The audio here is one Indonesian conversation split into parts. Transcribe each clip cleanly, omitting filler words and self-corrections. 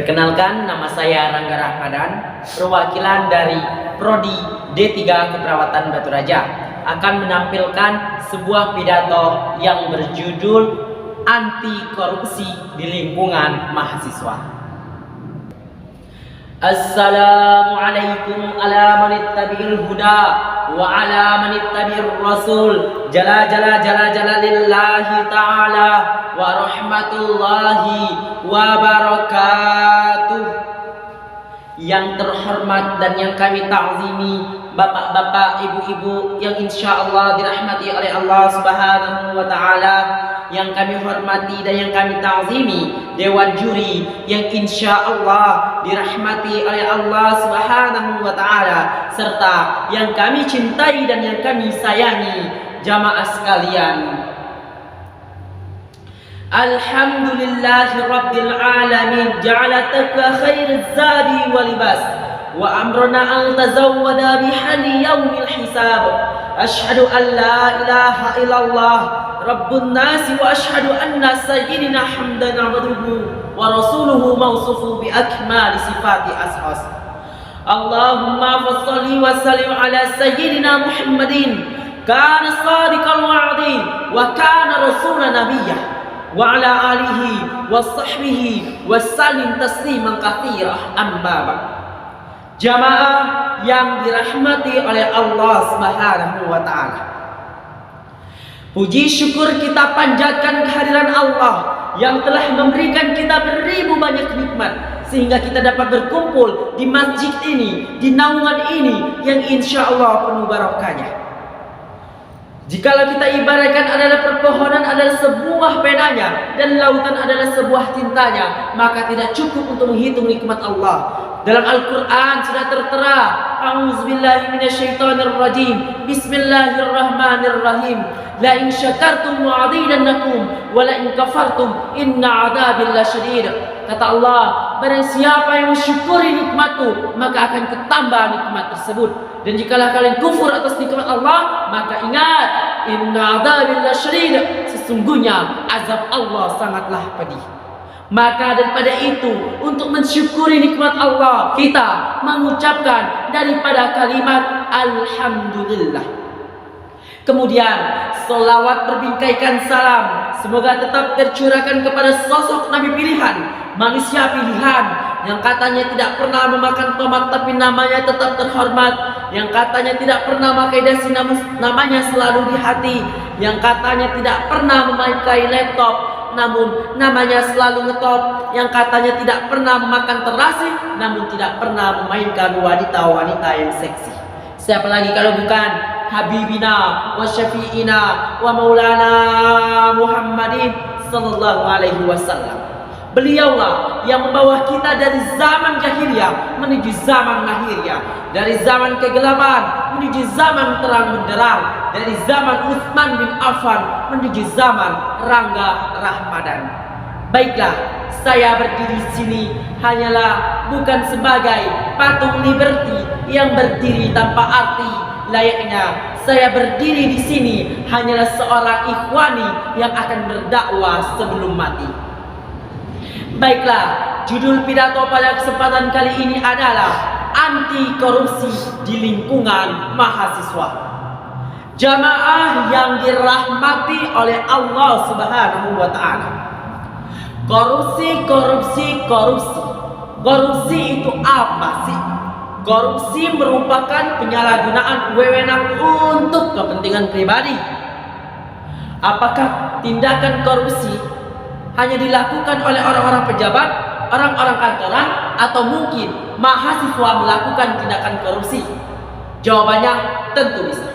Perkenalkan, nama saya Rangga Rahmadan, perwakilan dari Prodi D3 Keperawatan Batu Raja, akan menampilkan sebuah pidato yang berjudul Anti Korupsi di Lingkungan Mahasiswa. Assalamualaikum ala manittabi'il huda wa ala manittabi'ir rasul jala lillahi ta'ala wa rahmatullahi wa barakatuh. Yang terhormat dan yang kami ta'zimi bapak-bapak, ibu-ibu yang insya Allah dirahmati oleh Allah Subhanahu wa ta'ala, yang kami hormati dan yang kami ta'zimi dewan juri yang insya Allah dirahmati oleh Allah Subhanahu wa ta'ala, serta yang kami cintai dan yang kami sayangi jamaah sekalian. Alhamdulillahi Rabbil Alamin, ja'ala taqwa khairaz zadi wa libas, wa amruna an tazawwada bihali yaumil hisab. Ashhadu an la ilaha illallah Rabbun nasi wa ashhadu anna sayyidina hamdan abduhu wa rasuluhu mawsufu bi akmali sifati ashas. Allahumma fassalli wa sallim ala sayyidina Muhammadin, kana sadiqal wa'di wa kana rasulan nabiyyah, wa ala alihi wa sahbihi wa sallim tasliman katsira. Amma ba'd. Jamaah yang dirahmati oleh Allah Subhanahu wa ta'ala, puji syukur kita panjatkan kehadiran Allah yang telah memberikan kita beribu banyak nikmat sehingga kita dapat berkumpul di masjid ini, di naungan ini yang insya Allah penuh barokahnya. Jikalau kita ibaratkan adalah perpohonan adalah sebuah pedanya dan lautan adalah sebuah tintanya, maka tidak cukup untuk menghitung nikmat Allah. Dalam Al-Quran sudah tertera, A'udzubillahi minasyaitonirrajim, Bismillahirrahmanirrahim, la in syakartum wa'azidannakum wa la in kafartum inna 'adzabi lasyadid. Kata Allah, barang siapa yang mensyukuri nikmatku, maka akan ketambah nikmat tersebut. Dan jikalau kalian kufur atas nikmat Allah, maka ingat, inna 'adzabi lasyadid, sesungguhnya azab Allah sangatlah pedih. Maka daripada itu, untuk mensyukuri nikmat Allah, kita mengucapkan daripada kalimat Alhamdulillah. Kemudian selawat berbingkaikan salam semoga tetap tercurahkan kepada sosok Nabi pilihan, manusia pilihan yang katanya tidak pernah memakan tomat tapi namanya tetap terhormat, yang katanya tidak pernah memakai dasi namanya selalu di hati, yang katanya tidak pernah memakai laptop namun namanya selalu ngetop, yang katanya tidak pernah memakan terasi namun tidak pernah memainkan wanita-wanita yang seksi. Siapa lagi kalau bukan Habibina wa Syafi'ina wa Maulana Muhammadin sallallahu alaihi wasallam. Beliaulah yang membawa kita dari zaman jahiliyah menuju zaman lahirnya, dari zaman kegelapan menuju zaman terang benderang, dari zaman Utsman bin Affan menuju zaman Rangga Rahmadan. Baiklah, saya berdiri di sini hanyalah bukan sebagai patung Liberty yang berdiri tanpa arti. Layaknya saya berdiri di sini hanyalah seorang ikhwani yang akan berdakwah sebelum mati. Baiklah, judul pidato pada kesempatan kali ini adalah anti korupsi di lingkungan mahasiswa. Jamaah yang dirahmati oleh Allah Subhanahu wa ta'ala. Korupsi itu apa sih? Korupsi merupakan penyalahgunaan wewenang untuk kepentingan pribadi. Apakah tindakan korupsi hanya dilakukan oleh orang-orang pejabat, orang-orang kantoran, atau mungkin mahasiswa melakukan tindakan korupsi? Jawabannya tentu bisa.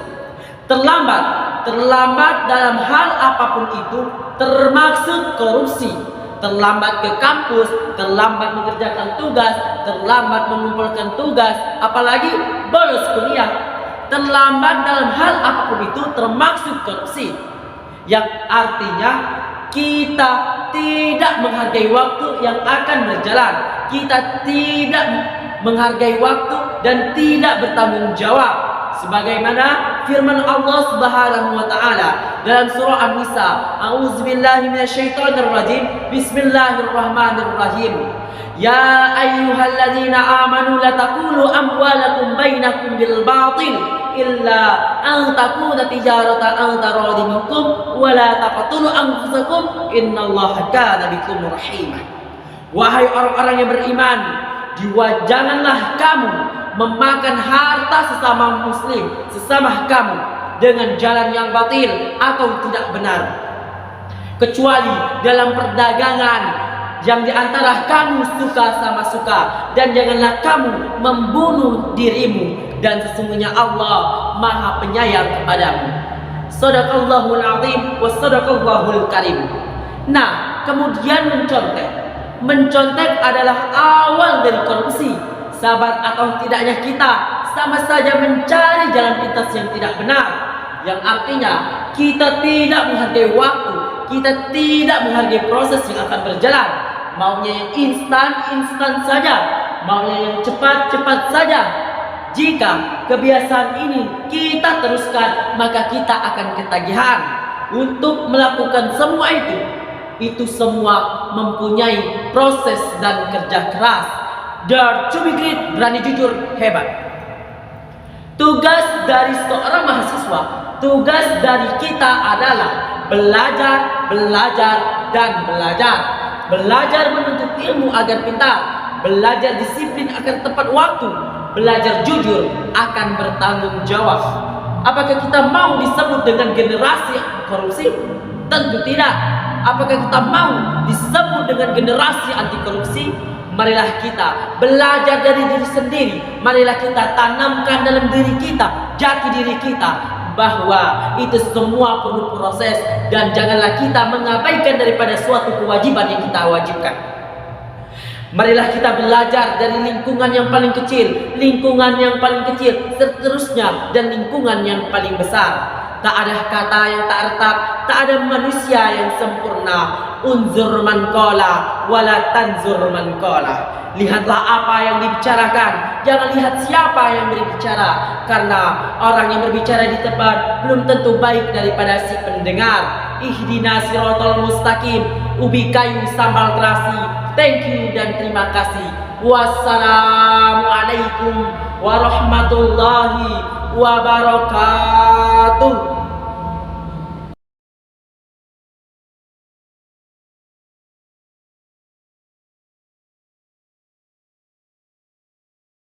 Terlambat dalam hal apapun itu termaksud korupsi. Terlambat ke kampus, terlambat mengerjakan tugas, terlambat mengumpulkan tugas, apalagi bolos kuliah. Terlambat dalam hal apapun itu termaksud korupsi, yang artinya kita tidak menghargai waktu yang akan berjalan, kita tidak menghargai waktu dan tidak bertanggung jawab. Sebagaimana firman Allah Subhanahu wa taala dalam surah An-Nisa, A'udzubillahi minasyaitonirrajim, Bismillahirrahmanirrahim. Ya ayyuhalladzina amanu la taqulu amwalakum bainakum bil batil illa an takuna tijaratan an taradin minkum wa la taqtulu anfusakum innallaha kana bikum rahimah. Wahai orang-orang yang beriman, janganlah kamu memakan harta sesama muslim, sesama kamu dengan jalan yang batil atau tidak benar, kecuali dalam perdagangan yang diantara kamu suka sama suka, dan janganlah kamu membunuh dirimu, dan sesungguhnya Allah Maha Penyayang kepadamu. Shadaqallahul azim wa shadaqallahul karim. Nah, kemudian mencontek adalah awal dari korupsi. Sabar atau tidaknya kita sama saja mencari jalan pintas yang tidak benar, yang artinya kita tidak menghargai waktu, kita tidak menghargai proses yang akan berjalan. Maunya yang instan saja, maunya yang cepat saja. Jika kebiasaan ini kita teruskan, maka kita akan ketagihan untuk melakukan semua itu. Itu semua mempunyai proses dan kerja keras. Dare to be great, berani jujur, hebat. Tugas dari seorang mahasiswa, tugas dari kita adalah belajar, dan belajar. Belajar menuntut ilmu agar pintar, belajar disiplin agar tepat waktu, belajar jujur akan bertanggung jawab. Apakah kita mau disebut dengan generasi korupsi? Tentu tidak. Apakah kita mau disebut dengan generasi anti korupsi? Marilah kita belajar dari diri sendiri. Marilah kita tanamkan dalam diri kita, jati diri kita, bahwa itu semua perlu proses, dan janganlah kita mengabaikan daripada suatu kewajiban yang kita wajibkan. Marilah kita belajar dari lingkungan yang paling kecil, seterusnya, dan lingkungan yang paling besar. Tak ada kata yang tak retak, tak ada manusia yang sempurna. Unzur man qala wala tanzur man qala. Lihatlah apa yang dibicarakan, jangan lihat siapa yang berbicara, karena orang yang berbicara di tempat belum tentu baik daripada si pendengar. Ihdinas siratal mustaqim, ubi kayu sambal terasi. Thank you dan terima kasih. Wassalamualaikum warahmatullahi wabarakatuh.